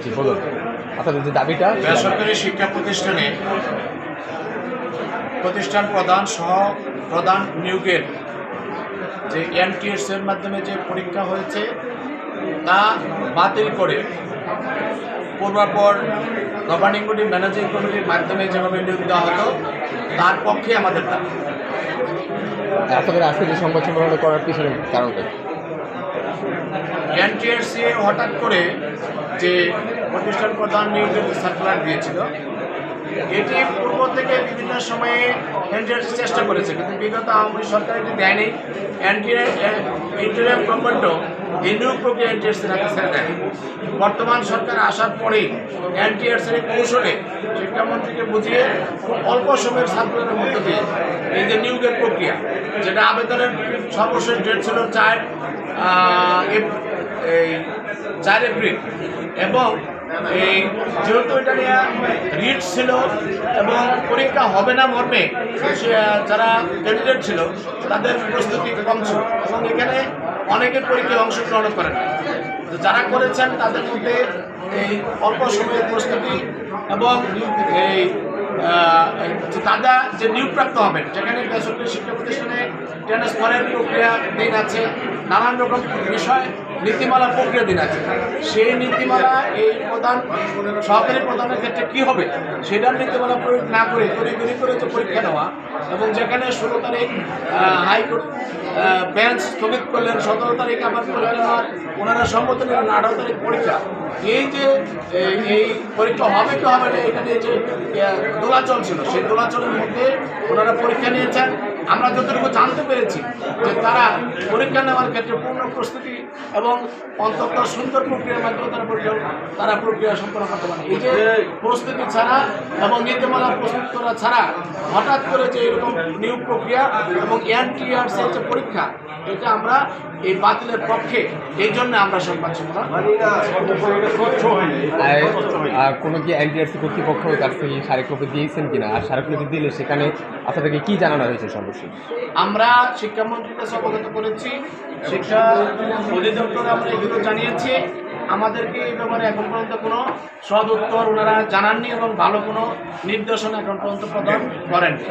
জি বলুন আপনাদের যে দাবিটা। বেসরকারি শিক্ষা প্রতিষ্ঠানে প্রতিষ্ঠান প্রধান সহ প্রধান নিয়োগের যে এনটিএস এর মাধ্যমে যে পরীক্ষা হয়েছে তা বাতিল করে পূর্বাপর গভর্নিং বডি ম্যানেজিং কমিটির মাধ্যমে যেভাবে নিয়োগ দেওয়া হতো তার পক্ষে আমাদের দাবি। আপনাদের আজকে যে সংবাদ সম্মেলন করার পিছনে কারণটা কি? এনটিএসসি হঠাৎ করে যে প্রতিষ্ঠান প্রধান নিয়োগের সার্কুলার দিয়েছিল, এটি পূর্ব থেকে বিভিন্ন সময়ে এনটিএসসি চেষ্টা করেছে, কিন্তু বিগত আওয়ামী সরকার এটি দেয়নি। ইন্টারিম গভর্নমেন্টও এই নিয়োগ প্রক্রিয়া এনটিএসসির হাতে ছেড়ে দেয়। বর্তমান সরকার আসার পরেই এনটিএসসির কৌশলে শিক্ষামন্ত্রীকে বুঝিয়ে খুব অল্প সময়ের সার্কুলারের মধ্য দিয়ে এই যে নিয়োগের প্রক্রিয়া, যেটা আবেদনের সর্বশেষ ডেট ছিল 4 এপ্রিল, এবং এই যেহেতু এটা নিয়ে রিট ছিল এবং পরীক্ষা হবে না মর্মে যারা ক্যান্ডিডেট ছিল তাদের প্রস্তুতি কম ছিল, এবং এখানে অনেকের পরীক্ষায় অংশগ্রহণ করেন। তো যারা করেছেন তাদের মধ্যে এই অল্প সময়ের প্রস্তুতি এবং এই তারা যে নিয়োগপ্রাপ্ত হবেন, যেখানে বেসরকারি শিক্ষা প্রতিষ্ঠানে ট্রান্সফারের প্রক্রিয়া দিন আছে, নানান রকম বিষয় নীতিমালা প্রক্রিয়া দিন আছে, সেই নীতিমালা এই প্রধান সহকারী প্রধানের ক্ষেত্রে কী হবে সেটার নীতিমালা প্রয়োগ না করে তড়িঘড়ি করে যে পরীক্ষা নেওয়া, এবং যেখানে 16 তারিখ হাইকোর্ট বেঞ্চ স্থগিত করলেন, 17 তারিখ আবার পরীক্ষা নেওয়ার ওনারা সম্মতি নিলেন, 18 তারিখ পরীক্ষা। এই যে এই পরীক্ষা হবে কি হবে না এটা নিয়ে যে দোলাচল ছিল, সেই দোলাচলের মধ্যে ওনারা পরীক্ষা নিয়েছেন। আমরা যতটুকু জানতে পেরেছি যে তারা পরীক্ষা নেওয়ার ক্ষেত্রে পূর্ণ প্রস্তুতি এবং অন্তত সুন্দর প্রক্রিয়ার মাধ্যমে তারা প্রক্রিয়া সম্পন্ন করতে পারে। এই যে প্রস্তুতি ছাড়া এবং নীতিমালা প্রস্তুত করা ছাড়া হঠাৎ করে যে এরকম নিয়োগ প্রক্রিয়া এবং এনটিআরসি যে পরীক্ষা, এটা আমরা এই বাতিলের পক্ষে, এই জন্য আমরা সংবাদ সম্মেলন। কোনো কি এনটিআরসি কর্তৃপক্ষ তার থেকে স্মারকলিপি দিয়েছেন কিনা, আর স্মারকলিপি দিলে সেখানে আপনাদেরকে কি জানানো হয়েছে সর্বশেষ? আমরা শিক্ষামন্ত্রীর কাছে অবগত করেছি, শিক্ষা অধিদপ্তর আমরা এগুলো জানিয়েছি। আমাদেরকে এই ব্যাপারে এখন পর্যন্ত কোনো সদ উত্তর ওনারা জানাননি এবং ভালো কোনো নির্দেশনা এখন পর্যন্ত প্রদান করেননি।